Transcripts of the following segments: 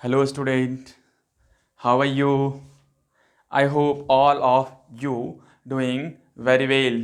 Hello, student. How are you? I hope all of you doing very well.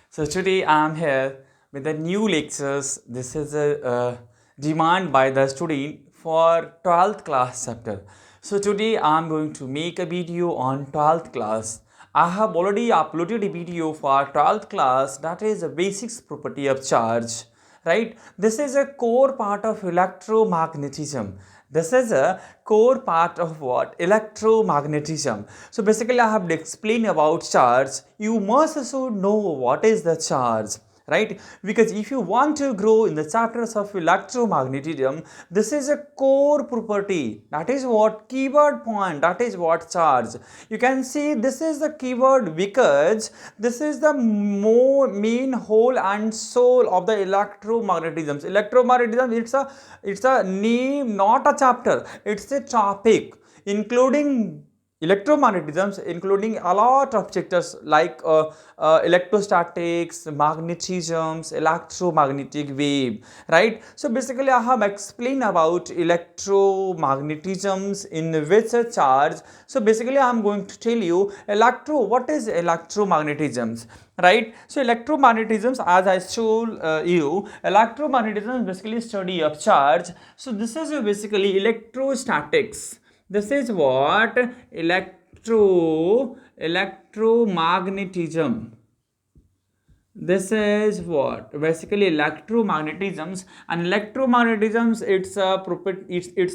So today I am here with the new lectures. This is a demand by the student for 12th class chapter. So today I am going to make a video on 12th class. I have already uploaded a video for 12th class, that is the basics property of charge, right? This is a core part of electromagnetism. This is a core part of what? Electromagnetism. So basically I have to explain about charge. You must also know what is the charge, right? Because if you want to grow in the chapters of electromagnetism, this is a core property. That is what keyword point, that is what charge. You can see this is the keyword because this is the main whole and soul of the electromagnetism. Electromagnetism, it's a name, not a chapter. It's a topic including electromagnetism, including a lot of chapters like electrostatics, magnetisms, electromagnetic wave, right? So basically I have explained about electromagnetisms in which a charge. So basically I am going to tell you what is electromagnetisms, right? So electromagnetisms, as I showed you, electromagnetism is basically study of charge. So this is basically electrostatics. This is what electromagnetism. This is what basically electromagnetisms, and electromagnetisms, it's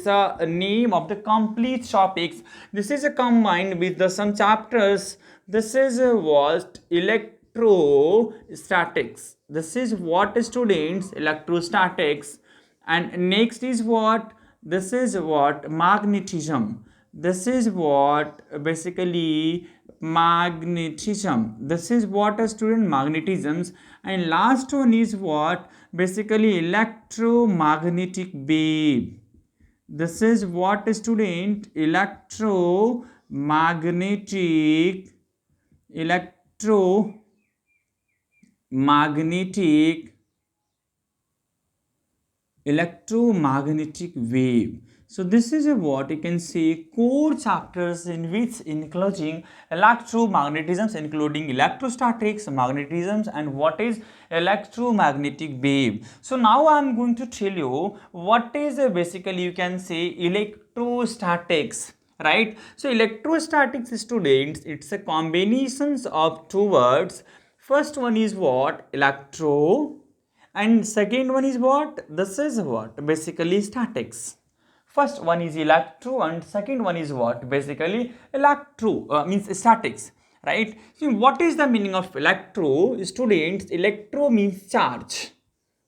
a name of the complete topics. This is a combined with the some chapters. This is what electrostatics. This is what students electrostatics, and next is what, this is what magnetism. This is what basically magnetism. This is what a student magnetisms, and last one is what basically electromagnetic wave. This is what a student electromagnetic wave. So this is what you can say core chapters in which including electromagnetisms, including electrostatics, magnetisms, and what is electromagnetic wave. So now I am going to tell you what is basically you can say electrostatics, right? So electrostatics, students, it's a combinations of two words. First one is what? Electro, and second one is what? This is what basically statics. First one is electro and second one is what basically electro, means statics, right? So what is the meaning of electro, students? Electro means charge.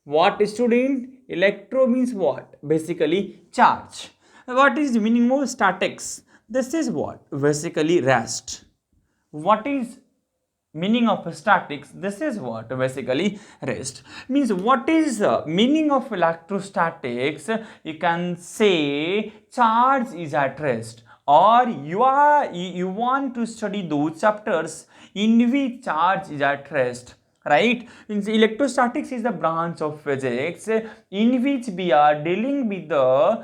What, student? Electro means what? Basically charge. What is the meaning of statics? This is what basically rest. What is meaning of statics? This is what basically rest. Means what is meaning of electrostatics? You can say charge is at rest, or you want to study those chapters in which charge is at rest, right? Means electrostatics is the branch of physics in which we are dealing with the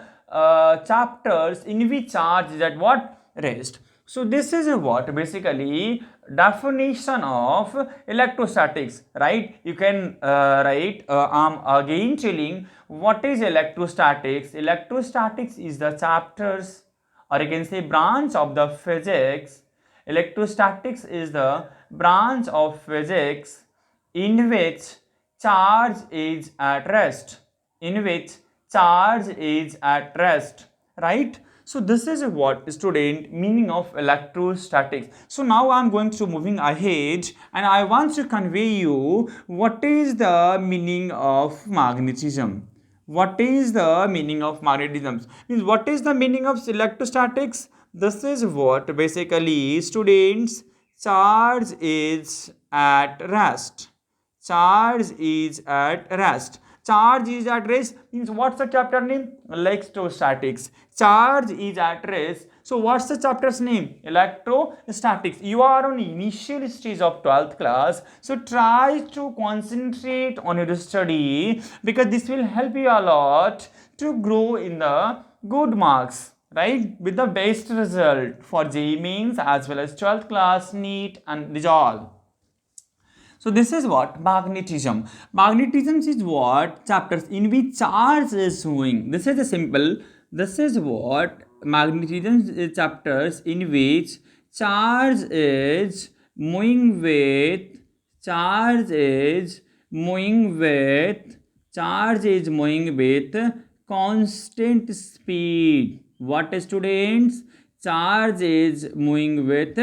chapters in which charge is at what? Rest. So this is what basically definition of electrostatics, right? You can write, I'm again telling what is electrostatics. Electrostatics is the chapters, or you can say branch of the physics. Electrostatics is the branch of physics in which charge is at rest, in which charge is at rest, right? So this is what student meaning of electrostatics. So now I am going to moving ahead, and I want to convey you what is the meaning of magnetism. What is the meaning of magnetism? Means what is the meaning of electrostatics? This is what basically students, charge is at rest. Charge is at rest. Charge is at rest means what's the chapter name? Electrostatics. Charge is at rest. So what's the chapter's name? Electrostatics. You are on initial stage of 12th class. So try to concentrate on your study, because this will help you a lot to grow in the good marks, right? With the best result for JEE Mains as well as 12th class, Neet, and these all. So this is what magnetism. Magnetism is what chapters in which charge is moving. This is a simple. This is what magnetism is chapters in which charge is moving with charge is moving with charge is moving with constant speed. What students? Charge is moving with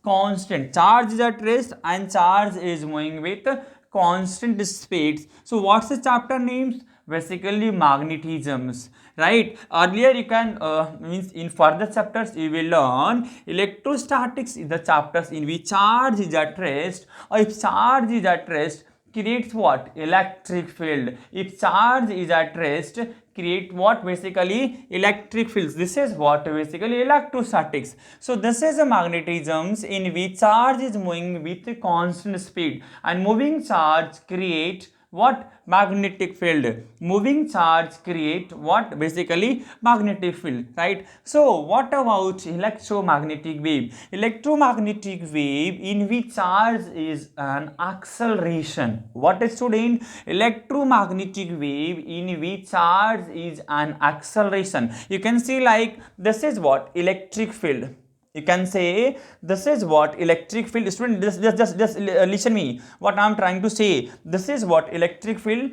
constant. Charge is at rest and charge is moving with constant speeds. So what's the chapter names? Basically magnetisms, right? Earlier you can means in further chapters you will learn electrostatics is the chapters in which charge is at rest, or if charge is at rest creates what? Electric field. If charge is at rest create what? Basically electric fields. This is what basically electrostatics. So this is a magnetisms in which charge is moving with constant speed, and moving charge create what? Magnetic field. Moving charge create what? Basically magnetic field, right? So what about electromagnetic wave? Electromagnetic wave in which charge is an acceleration. What is student? Electromagnetic wave in which charge is an acceleration. You can see like this is what? Electric field. You can say this is what? Electric field. Student, just listen me what I am trying to say. This is what? Electric field.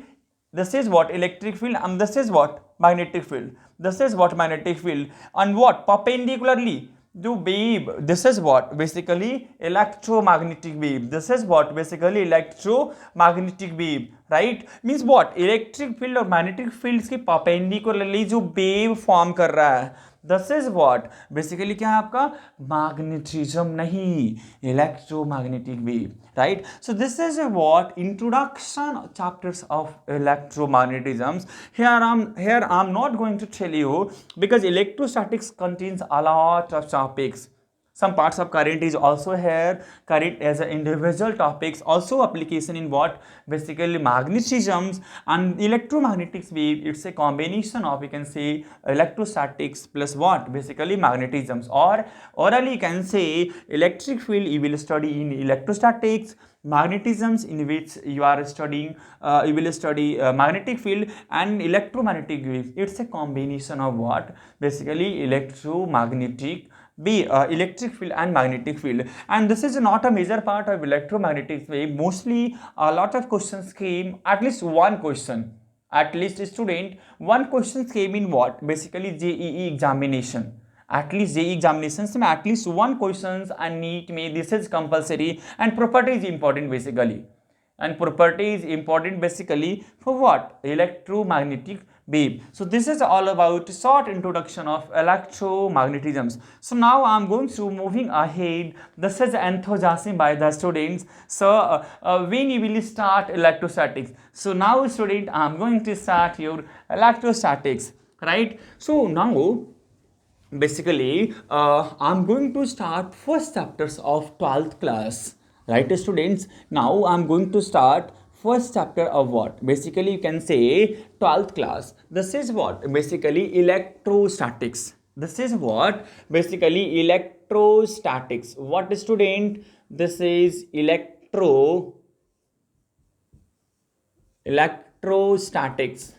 This is what? Electric field, and this is what? Magnetic field. This is what? Magnetic field. And what? Perpendicularly the wave. This is what? Basically electromagnetic wave. This is what? Basically electromagnetic wave, right? Means what? Electric field और magnetic fields के perpendicularly जो wave form कर रहा है, this is what? Basically क्या है आपका? Magnetism नहीं, electromagnetic wave, right? So this is a what? Introduction chapters of electromagnetisms. Here I'm not going to tell you because electrostatics contains a lot of topics. Some parts of current is also here. Current as an individual topics, also application in what? Basically magnetisms and electromagnetic wave. It's a combination of, you can say, electrostatics plus what? Basically magnetisms. Or orally you can say electric field you will study in electrostatics, magnetisms in which you are studying you will study magnetic field, and electromagnetic waves. It's a combination of what? Basically electromagnetic electric field and magnetic field. And this is not a major part of electromagnetic wave. Mostly a lot of questions came, at least one question, at least student one question came in what? Basically JEE examination. At least JEE examinations में at least one questions, and NEET में this is compulsory, and property is important basically. And property is important basically for what? Electromagnetic wave. So this is all about short introduction of electromagnetisms. So now I am going to moving ahead. This is enthusiasm by the students. So when you will start electrostatics. So now student I am going to start your electrostatics, right? So now basically I'm going to start first chapters of 12th class. Right students, now I'm going to start first chapter of what? Basically you can say 12th class. This is what? Basically electrostatics. This is what? Basically electrostatics. What student? This is electrostatics.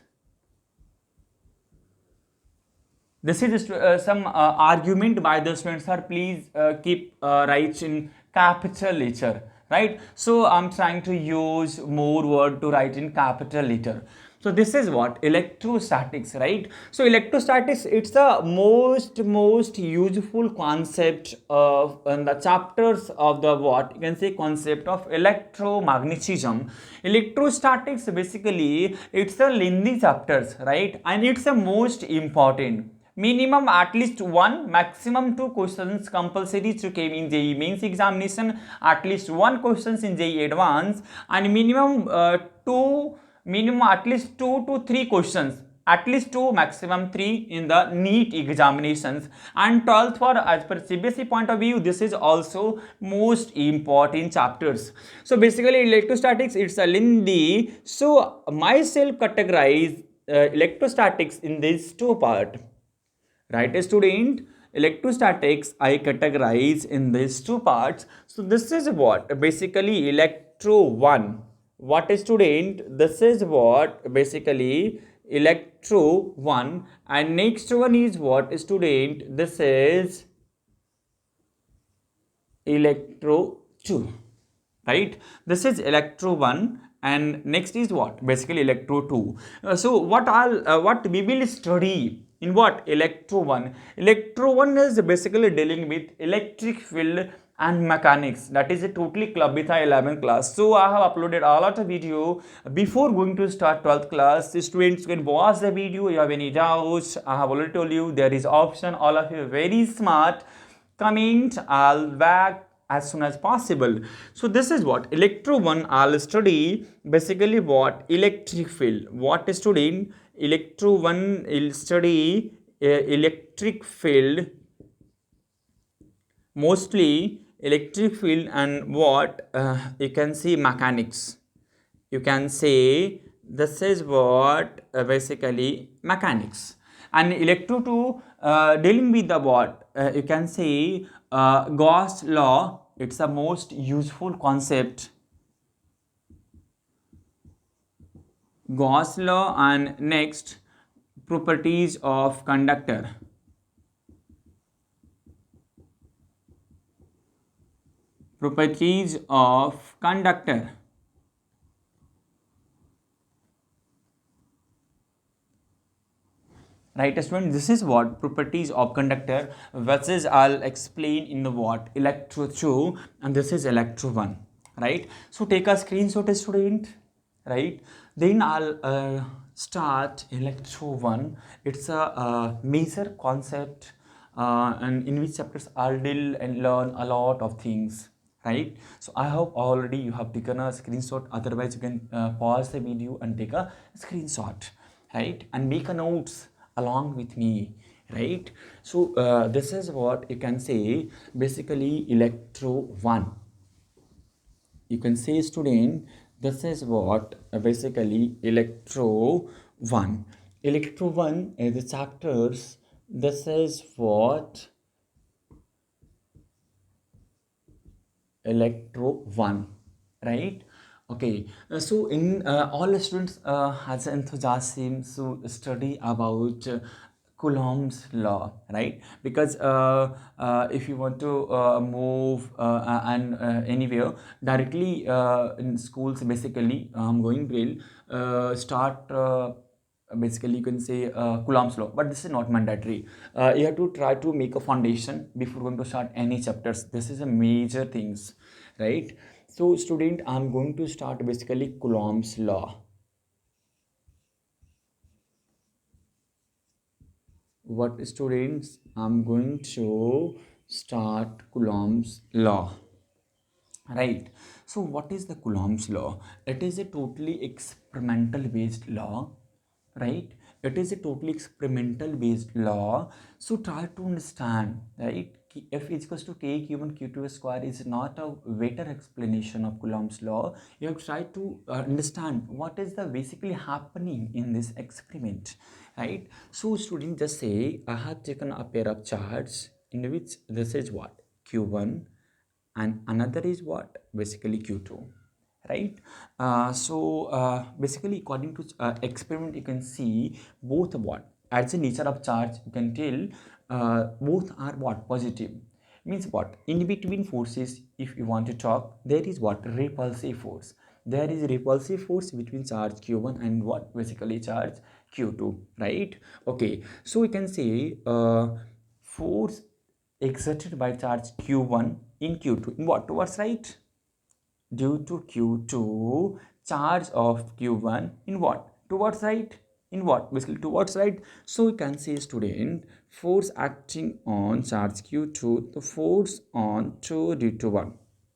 This is some argument by the students, sir. Please keep writes in capital letter, right? So I'm trying to use more word to write in capital letter. So this is what? Electrostatics, right? So electrostatics, it's the most useful concept of in the chapters of the what? You can say concept of electromagnetism. Electrostatics basically it's the lengthy chapters, right? And it's the most important. Minimum at least one, maximum two questions compulsory to came in JEE mains examination, at least one questions in JEE advanced, and minimum at least 2 to 3 questions, at least 2, maximum 3 in the NEET examinations. And 12th for as per CBSE point of view, this is also most important chapters. So basically electrostatics, it's a lengthy. So myself categorize electrostatics in these two parts. Right, student? Electrostatics I categorize in these two parts. So this is what basically electro one. What is student? This is what basically electro one, and next one is what student? This is electro 2, right? This is electro 1 and next is what basically electro 2. So what we will study in what electro 1. Electro 1 is basically dealing with electric field and mechanics. That is a totally club with 11th class. So I have uploaded a lot of video before going to start 12th class. The students can watch the video. You have any doubts, I have already told you there is option. All of you are very smart. Comment, I'll back as soon as possible. So this is what electro 1. I'll study basically what electric field. What is studying electro 1 will study electric field, mostly electric field, and what you can see mechanics. You can say this is what basically mechanics. And electro 2 dealing with the what you can say Gauss law. It's the most useful concept. Gauss law, and next properties of conductor. Properties of conductor. Right, student, this is what properties of conductor, which is I'll explain in the what electro 2, and this is electro 1, right? So take a screenshot, student, right? Then I'll start electro 1. It's a major concept, and in which chapters I'll deal and learn a lot of things, right? So I hope already you have taken a screenshot. Otherwise you can pause the video and take a screenshot, right, and make a notes along with me, right? So this is what you can say basically electro 1. You can say, student, this is what basically electro 1. Electro 1 is the chapters. This is what electro 1, right? Okay, so in all the students has enthusiasm to study about Coulomb's law, right? Because if you want to move and anywhere directly in schools, basically I'm going will start basically you can say Coulomb's law, but this is not mandatory. You have to try to make a foundation before going to start any chapters. This is a major things, right? So student, I'm going to start basically Coulomb's law. What students, I'm going to start Coulomb's law, right? So what is the Coulomb's law? It is a totally experimental based law, right? It is a totally experimental based law. So try to understand, right? F is equals to k q1 q2 square is not a better explanation of Coulomb's law. You have tried to understand what is the basically happening in this experiment, right? So student, just say I have taken a pair of charts in which this is what q1 and another is what basically q2, right? Basically according to experiment, you can see both what as the nature of charge, you can tell both are what positive. Means what in between forces, if you want to talk, there is what repulsive force. There is repulsive force between charge q1 and what basically charge q2, right? Okay, so we can say force exerted by charge q1 in q2 in what towards right, due to q2 charge of q1 in what towards right, in what basically towards right. So we can say, student, force acting on charge q2, the force on 2 due to 1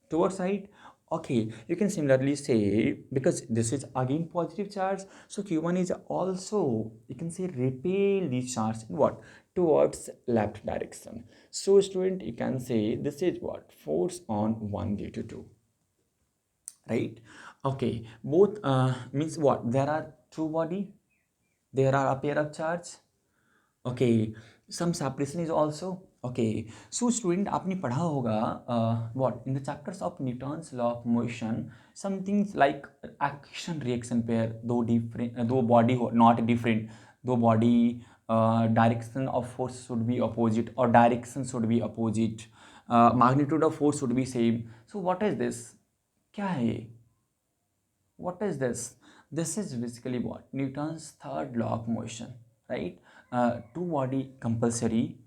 towards right. Okay, you can similarly say, because this is again positive charge, so q1 is also, you can say, repel this charge in what towards left direction. So student, you can say this is what force on 1 due to 2, right? Okay, both means what there are two body, there are a pair of charge. Okay, some separation is also okay. So student आपने पढ़ा होगा what in the chapters of Newton's law of motion some things like action reaction pair, दो different दो body हो not different, दो body direction of force should be opposite or direction should be opposite, magnitude of force should be same. So what is this, क्या है ये, what is this? This is basically what Newton's third law of motion, right? Two body compulsory,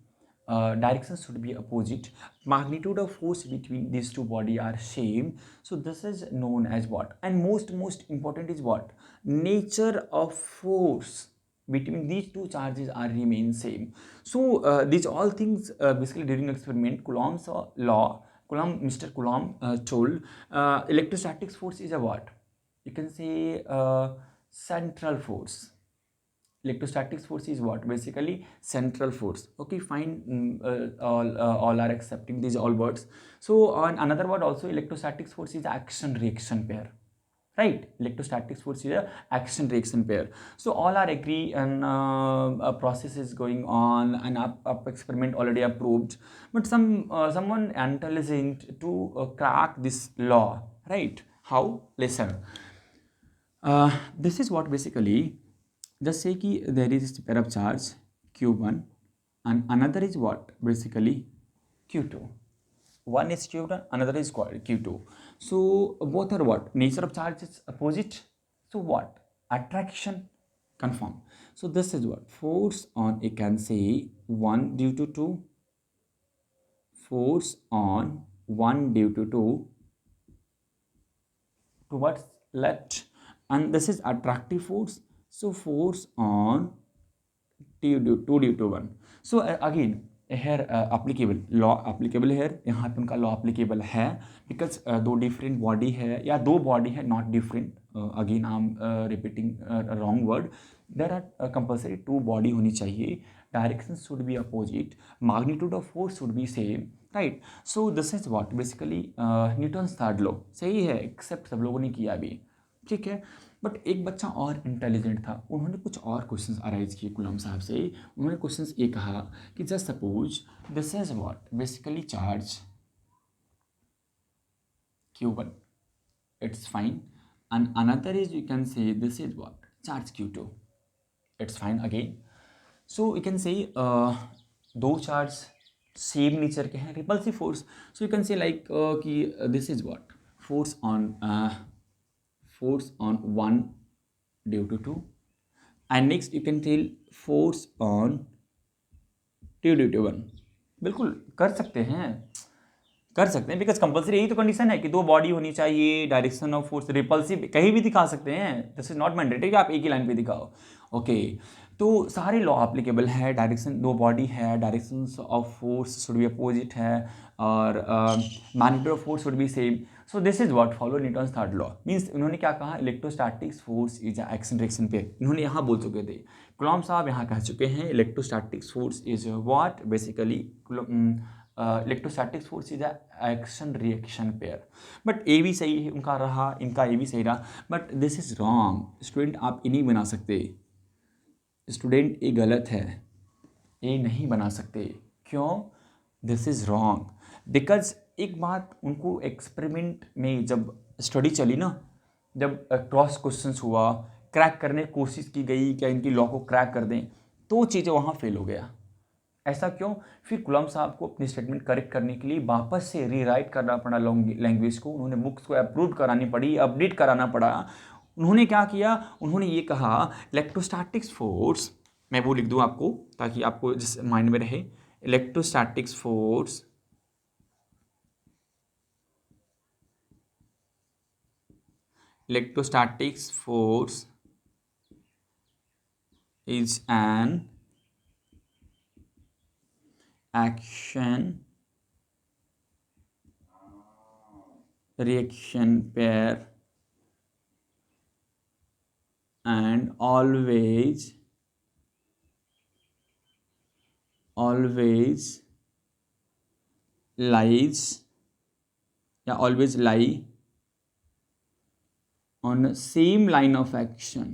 directions should be opposite, magnitude of force between these two body are same. So this is known as what, and most important is what, nature of force between these two charges are remain same. So these all things basically during experiment Coulomb's law, Mr. Coulomb told electrostatics force is a what, you can say central force. Electrostatics force is what, basically central force. Okay, fine. All are accepting these all words. So on another word also, electrostatics force is action reaction pair, right? Electrostatics force is a action reaction pair. So all are agree, and a process is going on, and up experiment already approved, but someone intelligent to crack this law, right? How, listen. This is what basically, just say कि there is a pair of charge q1 and another is what, basically q2. One is q1, another is q2. So both are what, nature of charge is opposite. So what, attraction confirm. So this is what, force on, you can say 1 due to 2, force on 1 due to 2 towards left, and this is attractive force. So force on 2 due to 1. So again here applicable law applicable here, यहाँ पे उनका law applicable है because दो different body है या दो body है not different, again I'm repeating a wrong word, there are compulsory two body होनी चाहिए, directions should be opposite, magnitude of force should be same, right? So this is what basically Newton's third law सही है, except सब लोगों ने किया अभी, ठीक है। बट एक बच्चा और इंटेलिजेंट था, उन्होंने कुछ और क्वेश्चंस अराइज किए कूलम्ब साहब से। उन्होंने क्वेश्चंस ये कहा कि just suppose this is what, basically charge q1, it's fine, and another is you can say this is what, charge q2, it's fine again. So you can say दो charge same nature के हैं, repulsive force, so you can say like कि this is what, force on 1 due to 2, and next you can tell force on 2 due to 1। बिल्कुल कर सकते हैं because compulsory यही तो कंडीशन है कि दो बॉडी होनी चाहिए, डायरेक्शन ऑफ फोर्स रिपल्सिव कहीं भी दिखा सकते हैं, दिस इज नॉट मैंडेटरी कि आप एक ही लाइन पे दिखाओ। ओके तो सारे लॉ एप्लीकेबल है, डायरेक्शन दो बॉडी है, direction of force should be opposite है, और magnitude of force should be same. So this is what follow Newton's third law. Means उन्होंने क्या कहा, electrostatics force is action reaction पे, इन्होंने यहाँ बोल चुके थे, कूलम्ब साहब यहाँ कह चुके हैं electrostatics force is what, basically electrostatics force is action reaction pair. But A भी सही है उनका रहा, इनका ए भी सही रहा, but this is wrong student, आप ए नहीं बना सकते स्टूडेंट, ये गलत है, ये नहीं बना सकते। क्यों? दिस इज़ रॉन्ग बिकॉज एक बात उनको एक्सपेरिमेंट में जब स्टडी चली ना, जब क्रॉस क्वेश्चंस हुआ, क्रैक करने की कोशिश की गई क्या इनकी लॉ को क्रैक कर दें, तो चीज़ें वहाँ फेल हो गया। ऐसा क्यों? फिर कूलम्ब साहब को अपनी स्टेटमेंट करेक्ट करने के लिए वापस से रीराइट करना पड़ा लैंग्वेज को, उन्होंने बुक्स को अप्रूव करानी पड़ी, अपडेट कराना पड़ा। उन्होंने क्या किया, उन्होंने ये कहा इलेक्ट्रोस्टैटिक्स फोर्स, मैं वो लिख दूँ आपको ताकि आपको जिस माइंड में रहे, electrostatics force is an action reaction pair and always lies या always lie on the same line of action,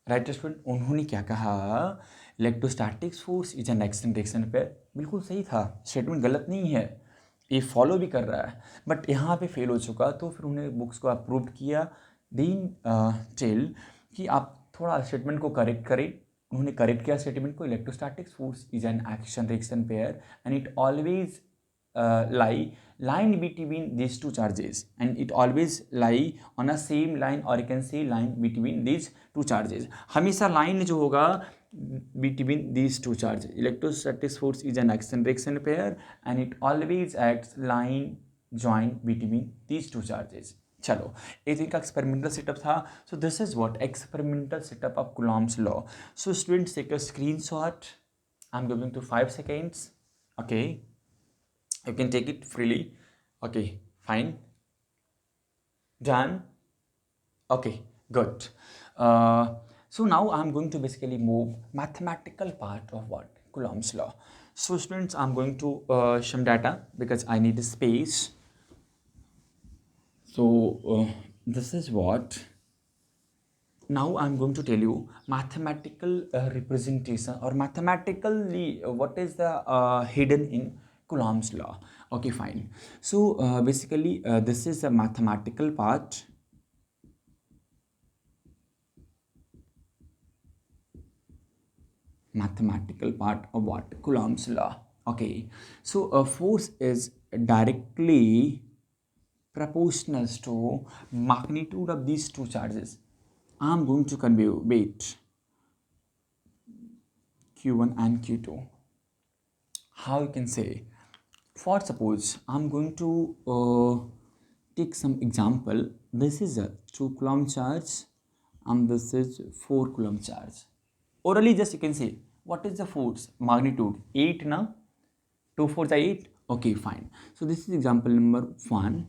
right student, उन्होंने क्या कहा, electrostatics force is an eccentric pair. बिल्कुल सही था, स्टेटमेंट गलत नहीं है, ये फॉलो भी कर रहा है, बट यहाँ पे फेल हो चुका, तो फिर उन्होंने बुक्स को अप्रूव किया। दीन टेल कि आप थोड़ा स्टेटमेंट को करेक्ट करें। उन्होंने करेक्ट किया स्टेटमेंट को, electrostatics force is an action reaction pair and it always line between these two charges and it always lie on a same line or you can say line between these two charges। हमेशा line जो होगा between these two charges, electrostatic force is an action reaction pair and it always acts line joint between these two charges। चलो, ये तो इनका experimental setup था। So this is what experimental setup of Coulomb's law। So students take a screenshot, I am giving to 5 seconds, okay, you can take it freely, okay, fine, done, okay, good। So now I'm going to basically move mathematical part of what Coulomb's law। So students, I'm going to some data because I need a space। So this is what now I'm going to tell you mathematical representation or mathematically what is the hidden in Coulomb's law। Okay, fine। So basically this is a mathematical part, of what Coulomb's law। Okay, so force is directly proportional to magnitude of these two charges। I'm going to convey weight Q1 and Q2। How you can say, for suppose I'm going to take some example, this is a 2 coulomb charge and this is 4 coulomb charge। Orally just you can say what is the force magnitude, 8 na, 2 4 is 8, okay, fine। So this is example number 1।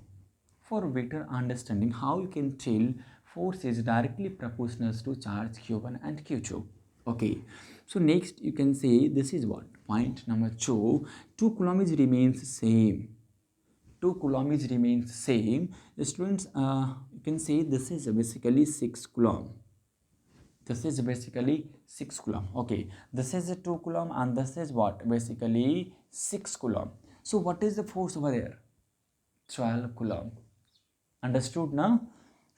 For better understanding how you can tell force is directly proportional to charge Q1 and Q2, okay, so next you can say this is what point number 2, 2 coulombs remains same, 2 coulombs remains same। The students you can say this is basically 6 coulomb, this is basically 6 coulomb, okay, this is a 2 coulomb and this is what basically 6 coulomb। So what is the force over there, 12 coulomb। Understood now?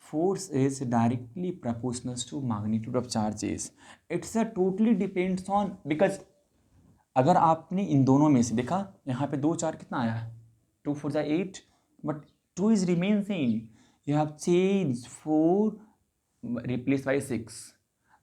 Force is directly proportional to magnitude of charges। It's a totally depends on, because अगर आपने इन दोनों में से देखा, यहाँ पे 2 4 कितना आया, 2 4 is 8, but 2 is remain same, you have changed 4 replaced by 6।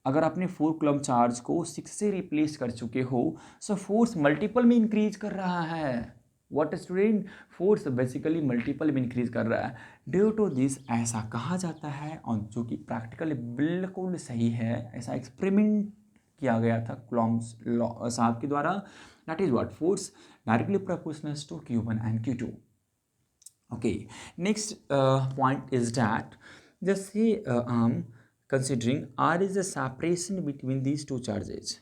अगर आपने 4 coulomb चार्ज को 6 से रिप्लेस कर चुके हो, सो फोर्स मल्टीपल में इंक्रीज कर रहा है। What student, force basically multiple में इंक्रीज कर रहा है। ड्यू टू दिस ऐसा कहा जाता है, और जो कि प्रैक्टिकली बिल्कुल सही है, ऐसा एक्सपेरिमेंट किया गया था Coulomb's लॉ साहब के द्वारा। That is what force directly proportional to Q1 and Q2। okay, next point is that just say considering R is a separation between these two charges,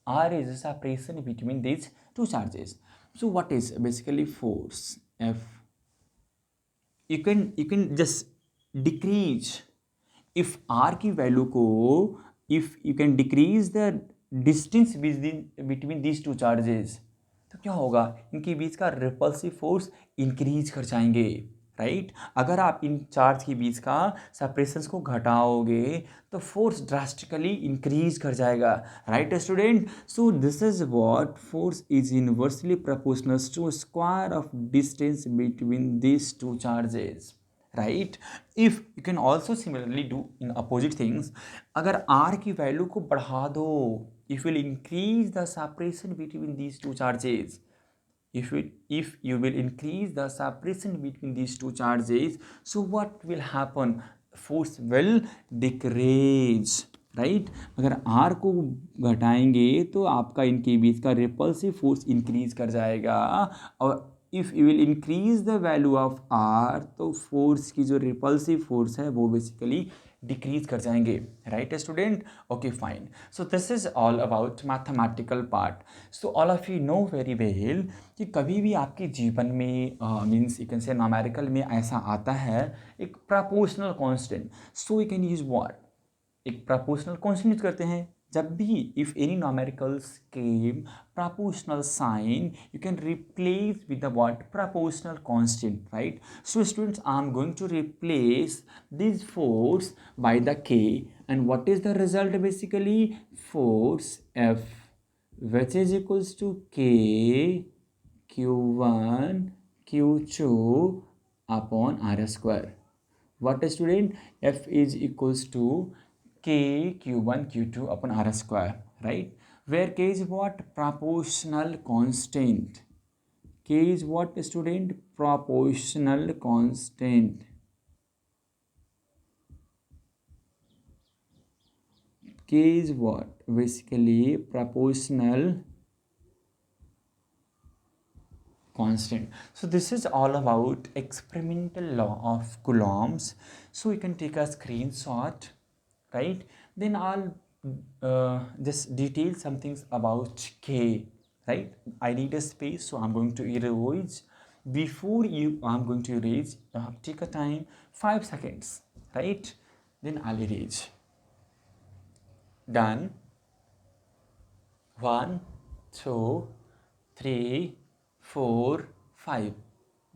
R is a separation between these two charges। So what is basically force F, you can just decrease, if R की value को, if you can decrease the distance between these two charges, तो क्या होगा, इनके बीच का repulsive force increase कर जाएंगे, right. अगर आप इन चार्ज के बीच का सेपरेशंस को घटाओगे तो फोर्स ड्रास्टिकली इंक्रीज कर जाएगा, right student. So this is what force is inversely proportional to square of distance between this two charges, right. If you can also similarly do in opposite things, अगर R की value को बढ़ा दो, if will increase the separation between these two charges, if you will increase the separation between these two charges, so what will happen, force will decrease, right। अगर R को घटाएंगे तो आपका इनके बीच का रिपल्सिव फोर्स इंक्रीज कर जाएगा, और if you will increase the value of R तो फोर्स की जो रिपल्सिव फोर्स है वो बेसिकली डिक्रीज कर जाएंगे, right student. Okay fine, so this is all about mathematical part. So all of you know very well कि कभी भी आपके जीवन में मीन्स यू कैन से न्यूमेरिकल में ऐसा आता है एक proportional constant, so you can use what एक proportional constant यूज करते हैं जब भी if any numericals came proportional sign you can replace with the what proportional constant, right? So students, I'm going to replace this force by the k, and what is the result? Basically force F, which is equals to k q1 q2 upon r square. What student? F is equals to k q1 q2 upon r square, right? Where k is what? Proportional constant. K is what student? Proportional constant. K is what? Basically proportional constant. So this is all about experimental law of Coulomb's. So you can take a screenshot, right? Then I'll just detail some things about K, right? I need a space, so I'm going to erase. Before I'm going to erase, take a time 5 seconds, right? Then I'll erase. Done. 1, 2, 3, 4, 5.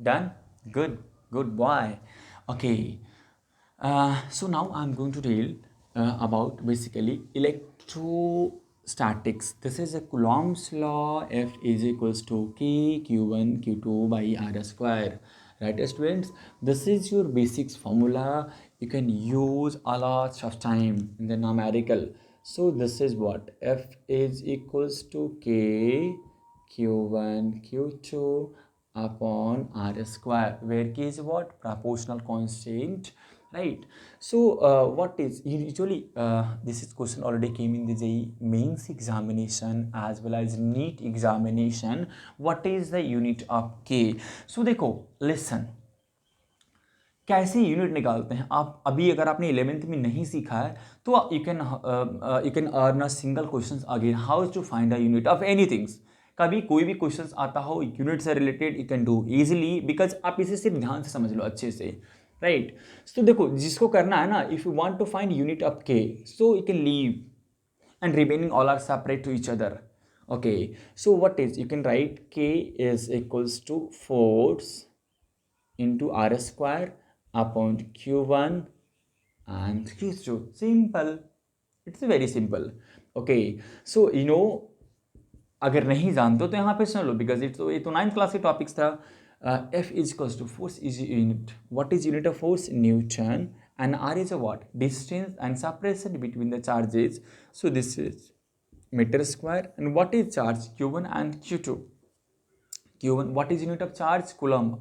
Done. Good boy. Okay. So now I'm going to tell about basically electrostatics. This is a Coulomb's law. F is equals to k q1 q2 by r square. Right, students? This is your basics formula. You can use a lot of time in the numerical. So this is what F is equals to k q1 q2 upon r square, where k is what? Proportional constant, right? So what is usually this is question already came in the JEE mains examination as well as NEET examination. What is the unit of k? So देखो, listen, कैसे unit निकालते हैं आप? अभी अगर आपने 11th में नहीं सीखा है तो you can earn a single question again, how to find a unit of anythings. कभी कोई भी क्वेश्चन आता हो यूनिट से related, you can do easily, because आप इसे सिर्फ ध्यान से समझ लो अच्छे से, राइट? तो देखो, जिसको करना है ना, if you want to find unit of K, so you can leave and remaining all are separate to each other. Okay, so what is, you can write k is equals to force into r square upon q1 and q2. Simple. It's very simple. Okay, so you know, अगर नहीं जानते हो तो यहाँ पे सुन लो, because ये तो 9th class के टॉपिक्स था. F is equals to force is unit. What is unit of force? Newton. And R is a what? Distance and separation between the charges. So this is meter square. And what is charge? Q1 and Q2. Q1, what is unit of charge? Coulomb.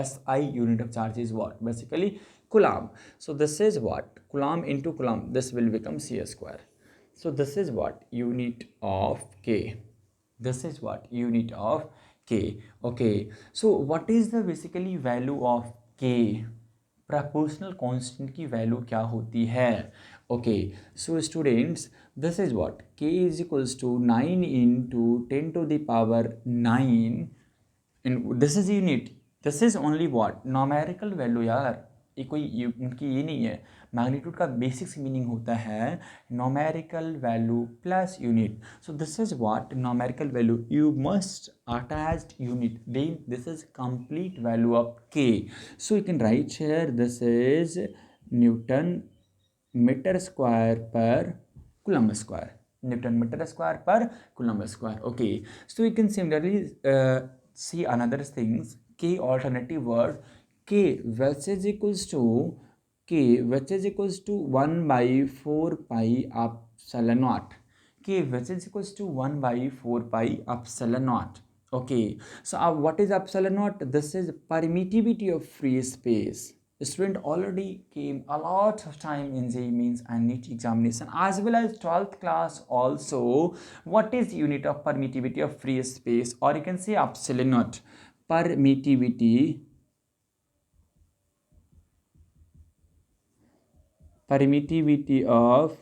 SI unit of charge is what? Basically Coulomb. So this is what? Coulomb into Coulomb. This will become C square. So this is what? Unit of K. This is what? Unit of K. Okay. So what is the basically value of K? Proportional constant की value क्या होती है? Okay, so students, this is what? K is equals to 9 into 10 to the power 9, and this is unit. This is only what? Numerical value यार. ये कोई उनकी ये नहीं है. मैग्नीट्यूड का बेसिक्स मीनिंग होता है numerical value plus unit. So this is what? Numerical value. You must attached unit. Then this is complete value of K. So you can write here, this is Newton meter square per Coulomb square. Newton meter square per Coulomb square. Okay. So you can similarly see another things. K alternative word. K which is equals to 1 by 4 pi epsilon naught. K which is equals to 1 by 4 pi epsilon naught. Okay, so what is epsilon naught? This is permittivity of free space. The student already came a lot of time in JEE means and NEET examination as well as 12th class also. What is unit of permittivity of free space, or you can say epsilon naught? Permittivity of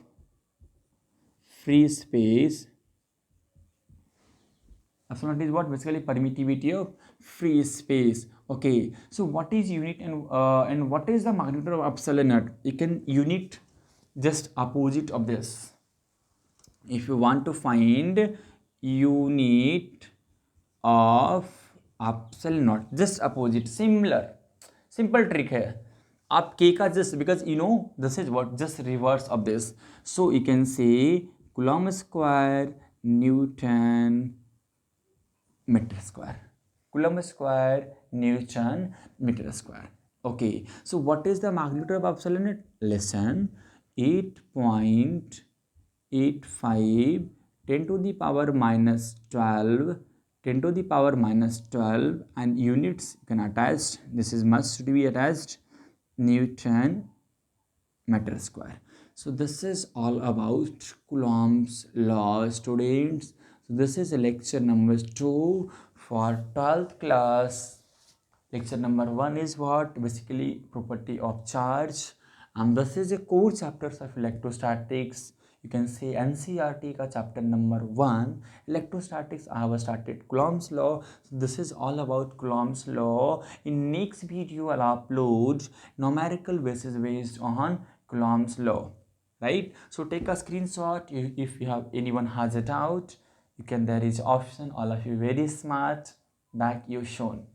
free space. Epsilon naught is what? Basically permittivity of free space. Okay, so what is unit and what is the magnitude of epsilon naught? You can unit just opposite of this. If you want to find unit of epsilon naught, just opposite, similar, simple trick है. आप k का just, because you know this is what, just reverse of this, so you can say Coulomb square Newton meter square. Coulomb square Newton meter square. Okay, so what is the magnitude of epsilon? Listen, 8.85 10 to the power minus 12, 10 to the power minus 12, and units you can attach. This is must be attached, Newton meter square. So this is all about Coulomb's law, students. So this is lecture number 2 for 12th class. Lecture number 1 is what? Basically property of charge, and this is a core chapters of electrostatics. You can say NCERT ka chapter number 1 electrostatics. I have started Coulomb's law. So this is all about Coulomb's law. In next video I'll upload numerical basis based on Coulomb's law, right? So take a screenshot. If you have anyone has a doubt, you can, there is option, all of you very smart, back you shown.